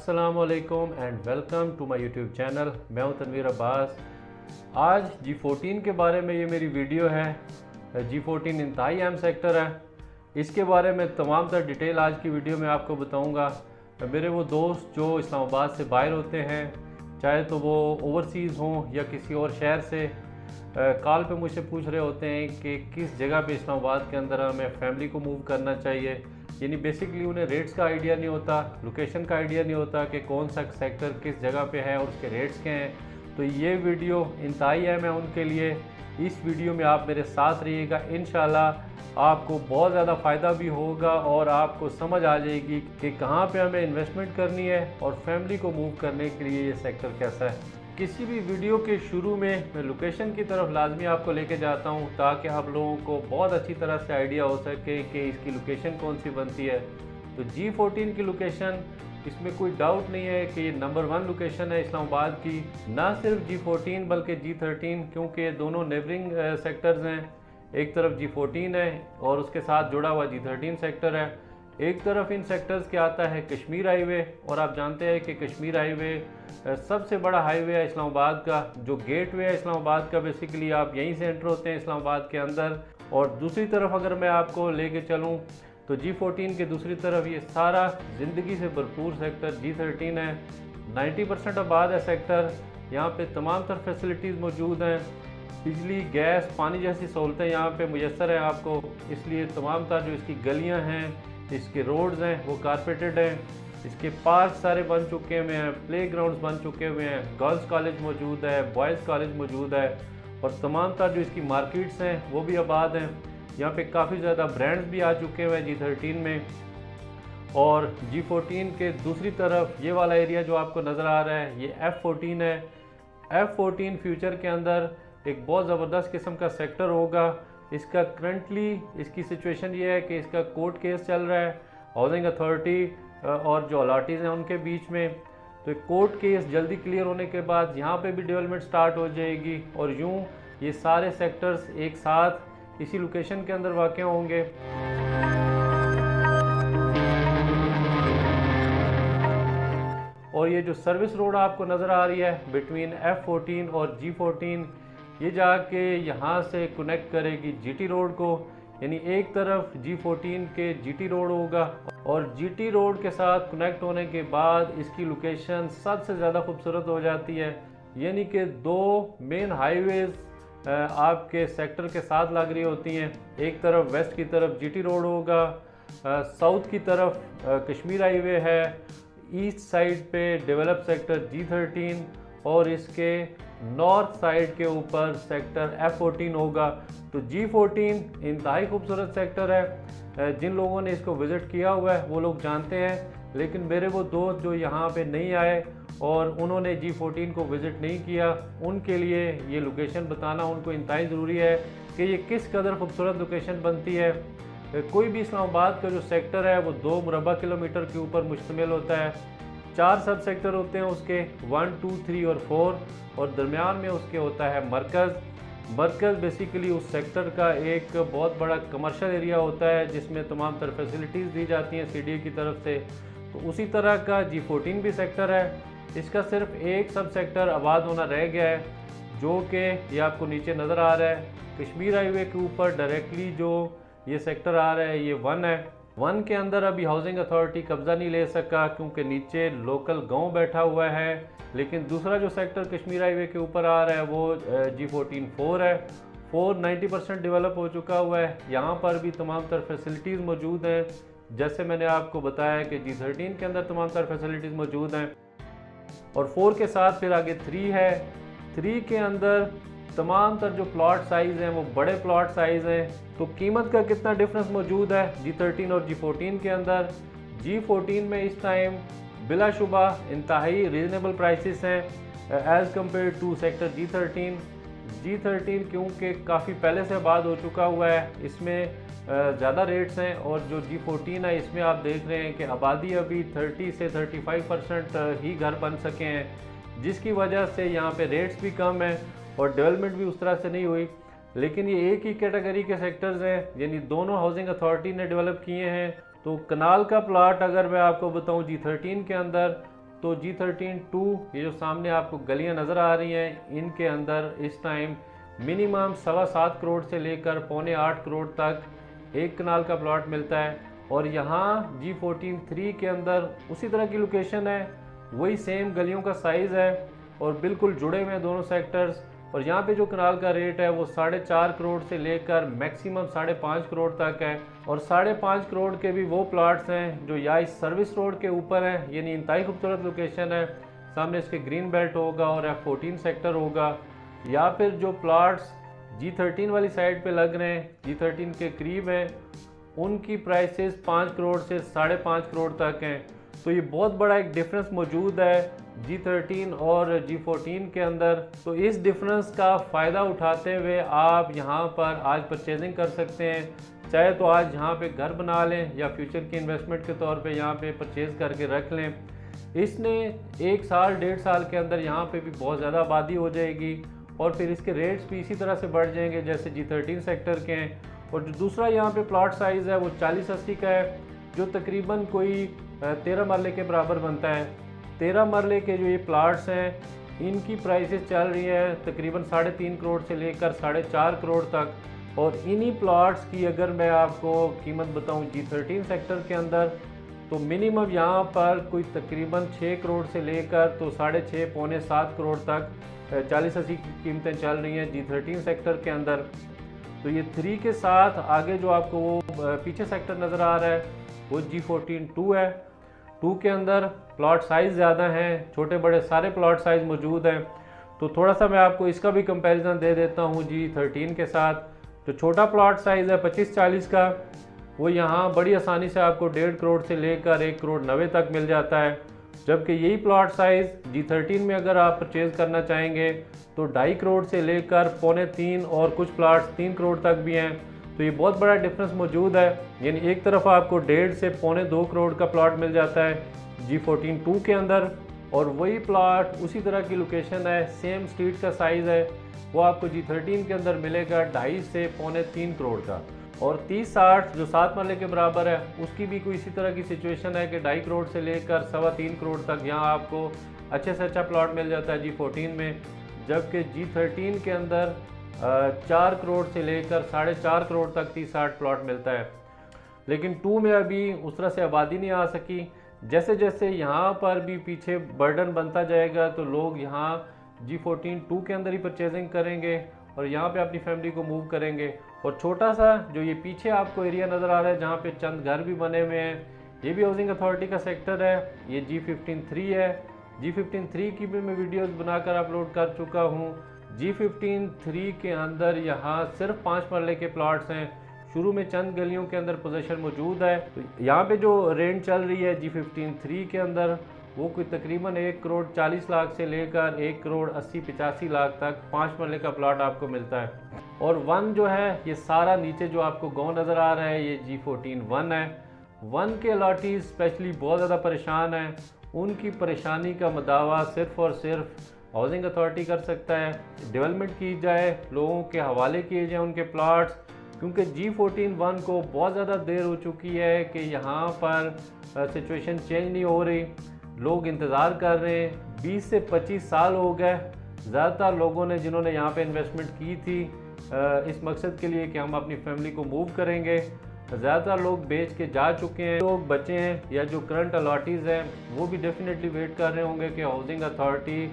अस्सलामुअलैकुम and welcome to my YouTube channel. मैं हूं तनवीर अब्बास। आज G14 के बारे में ये मेरी वीडियो है। G14 इंतहाई अहम सेक्टर है। इसके बारे में तमाम तर डिटेल आज की वीडियो में आपको बताऊंगा। मेरे वो दोस्त जो इस्लामाबाद से बाहर होते हैं, चाहे तो वो ओवरसीज़ हों या किसी और शहर से, कॉल पे मुझसे पूछ रहे होते हैं कि किस जगह पे इस्लामाबाद के अंदर हमें फैमिली को मूव करना चाहिए। यानी बेसिकली उन्हें रेट्स का आइडिया नहीं होता, लोकेशन का आइडिया नहीं होता कि कौन सा सेक्टर किस जगह पे है और उसके रेट्स क्या हैं। तो ये वीडियो इंतहाई अहम है उनके लिए। इस वीडियो में आप मेरे साथ रहिएगा, इंशाल्लाह आपको बहुत ज़्यादा फ़ायदा भी होगा और आपको समझ आ जाएगी कि कहाँ पे हमें इन्वेस्टमेंट करनी है और फैमिली को मूव करने के लिए ये सेक्टर कैसा है। किसी भी वीडियो के शुरू में मैं लोकेशन की तरफ लाजमी आपको लेके जाता हूँ ताकि आप लोगों को बहुत अच्छी तरह से आइडिया हो सके कि इसकी लोकेशन कौन सी बनती है। तो G14 की लोकेशन, इसमें कोई डाउट नहीं है कि ये नंबर 1 लोकेशन है इस्लामाबाद की। ना सिर्फ G14 बल्कि G13, क्योंकि ये दोनों नेबरिंग सेक्टर्स हैं। एक तरफ G14 है और उसके साथ जुड़ा हुआ G13 सेक्टर है। एक तरफ इन सेक्टर्स के आता है कश्मीर हाईवे, और आप जानते हैं कि कश्मीर हाईवे सबसे बड़ा हाईवे है इस्लामाबाद का, जो गेटवे है इस्लामाबाद का। बेसिकली आप यहीं से एंटर होते हैं इस्लामाबाद के अंदर। और दूसरी तरफ अगर मैं आपको लेके चलूँ तो G14 के दूसरी तरफ ये सारा ज़िंदगी से भरपूर सेक्टर G13 है। 90% आबाद है सेक्टर। यहाँ पे तमाम तर फैसिलिटीज़ मौजूद हैं। बिजली, गैस, पानी जैसी सहूलतें यहाँ पे मुयस्सर हैं आपको। इसलिए तमाम तर जो इसकी गलियाँ हैं, इसके रोड्स हैं, वो कारपेटेड हैं। इसके पार्क सारे बन चुके हुए हैं, प्ले ग्राउंड्स बन चुके हुए हैं, गर्ल्स कॉलेज मौजूद है, बॉयज़ कॉलेज मौजूद है, और तमाम तर जो इसकी मार्केट्स हैं वो भी आबाद हैं। यहाँ पे काफ़ी ज़्यादा ब्रांड्स भी आ चुके हुए हैं G13 में। और G14 के दूसरी तरफ ये वाला एरिया जो आपको नज़र आ रहा है, ये F14 है। F14 फ्यूचर के अंदर एक बहुत ज़बरदस्त किस्म का सेक्टर होगा। इसका करंटली इसकी सिचुएशन ये है कि इसका कोर्ट केस चल रहा है हाउसिंग अथॉरिटी और जो अलाटीज़ हैं उनके बीच में। तो कोर्ट केस जल्दी क्लियर होने के बाद यहाँ पे भी डेवलपमेंट स्टार्ट हो जाएगी और यूँ ये सारे सेक्टर्स एक साथ इसी लोकेशन के अंदर वाक़ होंगे। और ये जो सर्विस रोड आपको नज़र आ रही है बिटवीन F14 और G14, ये जाके यहाँ से कनेक्ट करेगी GT रोड को। यानी एक तरफ G14 के GT रोड होगा और GT रोड के साथ कनेक्ट होने के बाद इसकी लोकेशन सबसे ज़्यादा खूबसूरत हो जाती है। यानी कि दो मेन हाईवेज़ आपके सेक्टर के साथ लग रही होती हैं। एक तरफ वेस्ट की तरफ GT रोड होगा, साउथ की तरफ कश्मीर हाईवे है, ईस्ट साइड पे डेवलप सेक्टर G13 और इसके नॉर्थ साइड के ऊपर सेक्टर F14 होगा। तो G14 इंतहाई खूबसूरत सेक्टर है। जिन लोगों ने इसको विज़िट किया हुआ है वो लोग जानते हैं, लेकिन मेरे वो दोस्त जो यहाँ पे नहीं आए और उन्होंने G14 को विज़िट नहीं किया, उनके लिए ये लोकेशन बताना उनको इंतहाई ज़रूरी है कि ये किस कदर खूबसूरत लोकेशन बनती है। कोई भी इस्लामाबाद का जो सेक्टर है वो 2 मुरबा किलोमीटर के ऊपर मुश्तमिल होता है। 4 सब सेक्टर होते हैं उसके, 1, 2, 3 और 4, और दरमियान में उसके होता है मरकज़। मरकज़ बेसिकली उस सेक्टर का एक बहुत बड़ा कमर्शियल एरिया होता है जिसमें तमाम तर फैसिलिटीज़ दी जाती हैं CDA की तरफ से। तो उसी तरह का G14 भी सेक्टर है। इसका सिर्फ एक सब सेक्टर आबाद होना रह गया है, जो कि ये आपको नीचे नज़र आ रहा है। कश्मीर हाईवे के ऊपर डायरेक्टली जो ये सेक्टर आ रहा है, ये 1 है। 1 के अंदर अभी हाउसिंग अथॉरिटी कब्ज़ा नहीं ले सका क्योंकि नीचे लोकल गांव बैठा हुआ है। लेकिन दूसरा जो सेक्टर कश्मीर हाईवे के ऊपर आ रहा है वो G14 4 है। 4 90% डेवलप हो चुका हुआ है। यहाँ पर भी तमाम तर फैसिलिटीज़ मौजूद हैं। जैसे मैंने आपको बताया कि G13 के अंदर तमाम तर फैसिलिटीज़ मौजूद हैं। और 4 के साथ फिर आगे 3 है। 3 के अंदर तमाम तर जो प्लॉट साइज़ हैं वो बड़े प्लॉट साइज़ हैं। तो कीमत का कितना डिफरेंस मौजूद है G13 और G14 के अंदर? G14 में इस टाइम बिलाशुबा इंतहाई रीज़नेबल प्राइसेस हैं as compare to sector G13। G13 क्योंकि काफ़ी पहले से आबाद हो चुका हुआ है, इसमें ज़्यादा रेट्स हैं। और जो G14 है इसमें आप देख रहे हैं कि आबादी अभी 30 से 35% ही घर बन सके हैं, जिसकी वजह से यहाँ पे रेट्स भी कम हैं और डेवलपमेंट भी उस तरह से नहीं हुई। लेकिन ये एक ही कैटेगरी के सेक्टर्स हैं, यानी दोनों हाउसिंग अथॉरिटी ने डेवलप किए हैं। तो कनाल का प्लाट अगर मैं आपको बताऊं G13 के अंदर तो G13-2 ये जो सामने आपको गलियां नज़र आ रही हैं, इनके अंदर इस टाइम मिनिमम 7.25 करोड़ से लेकर 7.25 करोड़ तक एक कनाल का प्लॉट मिलता है। और यहाँ G14-3 के अंदर उसी तरह की लोकेशन है, वही सेम गलियों का साइज़ है और बिल्कुल जुड़े हुए हैं दोनों सेक्टर्स। और यहाँ पे जो कनाल का रेट है वो 4.5 करोड़ से लेकर मैक्सिमम 5.5 करोड़ तक है। और 5.5 करोड़ के भी वो प्लाट्स हैं जो या इस सर्विस रोड के ऊपर हैं, यानी इंतहाई खूबसूरत लोकेशन है, सामने इसके ग्रीन बेल्ट होगा और F14 सेक्टर होगा। या फिर जो प्लाट्स G13 वाली साइड पे लग रहे हैं, G13 के करीब हैं, उनकी प्राइसेस 5 करोड़ से 5.5 करोड़ तक हैं। तो ये बहुत बड़ा एक डिफरेंस मौजूद है G13 और G14 के अंदर। तो इस डिफरेंस का फ़ायदा उठाते हुए आप यहाँ पर आज परचेजिंग कर सकते हैं, चाहे तो आज यहाँ पे घर बना लें या फ्यूचर की इन्वेस्टमेंट के तौर पे यहाँ पे परचेज़ करके रख लें। इसने 1 साल 1.5 साल के अंदर यहाँ पे भी बहुत ज़्यादा आबादी हो जाएगी और फिर इसके रेट्स भी इसी तरह से बढ़ जाएंगे जैसे G13 सेक्टर के हैं। और जो दूसरा यहाँ पे प्लॉट साइज़ है वो 40-80 का है, जो तकरीबन कोई 13 मरले के बराबर बनता है। 13 मरले के जो ये प्लाट्स हैं, इनकी प्राइसेस चल रही है तकरीबन 3.5 करोड़ से लेकर 4.5 करोड़ तक। और इन्हीं प्लाट्स की अगर मैं आपको कीमत बताऊं G13 सेक्टर के अंदर, तो मिनिमम यहाँ पर कोई तकरीबन 6 करोड़ से लेकर तो 6.5 पौने 7 करोड़ तक 40-80 की कीमतें चल रही हैं G13 सेक्टर के अंदर। तो ये 3 के साथ आगे जो आपको वो पीछे सेक्टर नज़र आ रहा है वो G14-2 है। 2 के अंदर प्लॉट साइज़ ज़्यादा हैं, छोटे बड़े सारे प्लॉट साइज़ मौजूद हैं। तो थोड़ा सा मैं आपको इसका भी कंपैरिजन दे देता हूँ G13 के साथ। जो छोटा प्लॉट साइज़ है 25-40 का, वो यहाँ बड़ी आसानी से आपको 1.5 करोड़ से लेकर 1 करोड़ 90 तक मिल जाता है। जबकि यही प्लॉट साइज़ G13 में अगर आप परचेज़ करना चाहेंगे तो 2.5 करोड़ से लेकर 2.25 और कुछ प्लॉट्स 3 करोड़ तक भी हैं। तो ये बहुत बड़ा डिफरेंस मौजूद है, यानी एक तरफ आपको 1.5 से 2.25 करोड़ का प्लॉट मिल जाता है G14-2 के अंदर, और वही प्लॉट उसी तरह की लोकेशन है, सेम स्ट्रीट का साइज़ है, वो आपको G13 के अंदर मिलेगा 2.5 से 3.25 करोड़ का। और 30-60 जो 7 मरले के बराबर है, उसकी भी कोई इसी तरह की सिचुएशन है कि 2.5 करोड़ से लेकर 3.25 करोड़ तक यहाँ आपको अच्छे से अच्छा प्लॉट मिल जाता है G14 में। जबकि G13 के अंदर 4 करोड़ से लेकर 4.5 करोड़ तक 30-60 प्लॉट मिलता है। लेकिन 2 में अभी उस तरह से आबादी नहीं आ सकी। जैसे जैसे यहाँ पर भी पीछे बर्डन बनता जाएगा तो लोग यहाँ G14-2 के अंदर ही परचेजिंग करेंगे और यहाँ पे अपनी फैमिली को मूव करेंगे। और छोटा सा जो ये पीछे आपको एरिया नज़र आ रहा है जहाँ पे चंद घर भी बने हुए हैं, ये भी हाउसिंग अथॉरिटी का सेक्टर है। ये G15-3 है। G15-3 की भी मैं वीडियोस बनाकर अपलोड कर चुका हूँ। G15-3 के अंदर यहाँ सिर्फ 5 मरले के प्लॉट्स हैं। शुरू में चंद गलियों के अंदर पोजीशन मौजूद है। तो यहाँ पे जो रेंज चल रही है G15-3 के अंदर, वो कोई तकरीबन 1 करोड़ 40 लाख से लेकर 1 करोड़ 80-85 लाख तक 5 मरले का प्लॉट आपको मिलता है। और 1 जो है, ये सारा नीचे जो आपको गाँव नज़र आ रहा है, ये G14-1 है। 1 के अलॉटीज स्पेशली बहुत ज़्यादा परेशान हैं। उनकी परेशानी का मदावा सिर्फ़ और सिर्फ हाउसिंग अथॉरिटी कर सकता है। डेवलपमेंट की जाए, लोगों के हवाले किए जाए उनके प्लॉट्स, क्योंकि G14-1 को बहुत ज़्यादा देर हो चुकी है कि यहाँ पर सिचुएशन चेंज नहीं हो रही। लोग इंतज़ार कर रहे हैं। 20 से 25 साल हो गए ज़्यादातर लोगों ने, जिन्होंने यहाँ पे इन्वेस्टमेंट की थी इस मकसद के लिए कि हम अपनी फैमिली को मूव करेंगे। ज़्यादातर लोग बेच के जा चुके हैं। लोग बचे हैं या जो करंट अलॉटीज़ हैं वो भी डेफिनेटली वेट कर रहे होंगे कि हाउसिंग अथॉरिटी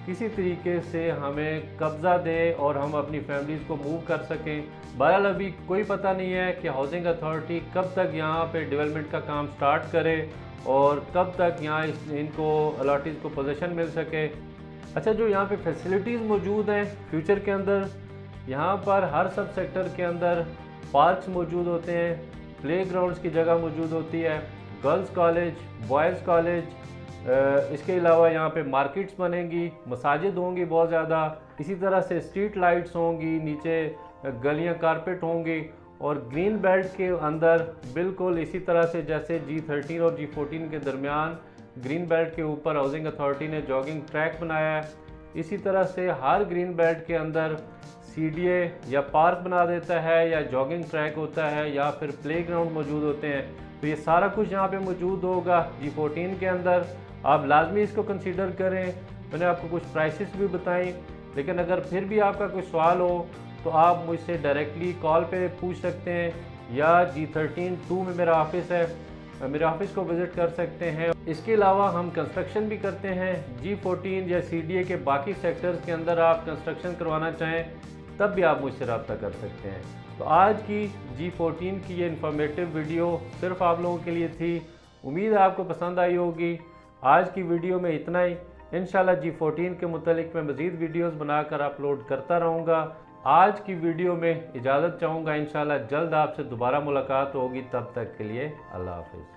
किसी तरीके से हमें कब्ज़ा दे और हम अपनी फैमिलीज़ को मूव कर सकें। बहरहाल अभी कोई पता नहीं है कि हाउसिंग अथॉरिटी कब तक यहाँ पे डेवलपमेंट का काम स्टार्ट करे और कब तक यहाँ इनको अलॉटीज़ को पोजीशन मिल सके। अच्छा, जो यहाँ पे फैसिलिटीज़ मौजूद हैं फ्यूचर के अंदर, यहाँ पर हर सब सेक्टर के अंदर पार्क्स मौजूद होते हैं, प्लेग्राउंड्स की जगह मौजूद होती है, गर्ल्स कॉलेज, बॉयज़ कॉलेज, इसके अलावा यहाँ पे मार्केट्स बनेंगी, मसाजिद होंगी बहुत ज़्यादा, इसी तरह से स्ट्रीट लाइट्स होंगी, नीचे गलियाँ कारपेट होंगी। और ग्रीन बेल्ट के अंदर बिल्कुल इसी तरह से जैसे G13 और G14 के दरमियान ग्रीन बेल्ट के ऊपर हाउसिंग अथॉरिटी ने जॉगिंग ट्रैक बनाया है, इसी तरह से हर ग्रीन बेल्ट के अंदर CDA या पार्क बना देता है या जॉगिंग ट्रैक होता है या फिर प्लेग्राउंड मौजूद होते हैं। तो ये सारा कुछ यहाँ पे मौजूद होगा G14 के अंदर। आप लाजमी इसको कंसीडर करें। मैंने आपको कुछ प्राइसेस भी बताई, लेकिन अगर फिर भी आपका कोई सवाल हो तो आप मुझसे डायरेक्टली कॉल पे पूछ सकते हैं, या G13-2 में मेरा ऑफिस है, मेरे ऑफिस को विज़िट कर सकते हैं। इसके अलावा हम कंस्ट्रक्शन भी करते हैं। G14 या CDA के बाकी सेक्टर्स के अंदर आप कंस्ट्रक्शन करवाना चाहें तब भी आप मुझसे रब्ता कर सकते हैं। तो आज की G14 की ये इन्फॉर्मेटिव वीडियो सिर्फ आप लोगों के लिए थी। उम्मीद है आपको पसंद आई होगी। आज की वीडियो में इतना ही। इंशाल्लाह G14 के मुतालिक मैं मज़ीद वीडियोस बनाकर अपलोड करता रहूँगा। आज की वीडियो में इजाज़त चाहूँगा। इंशाल्लाह जल्द आपसे दोबारा मुलाकात होगी। तब तक के लिए अल्लाह हाफ़िज़।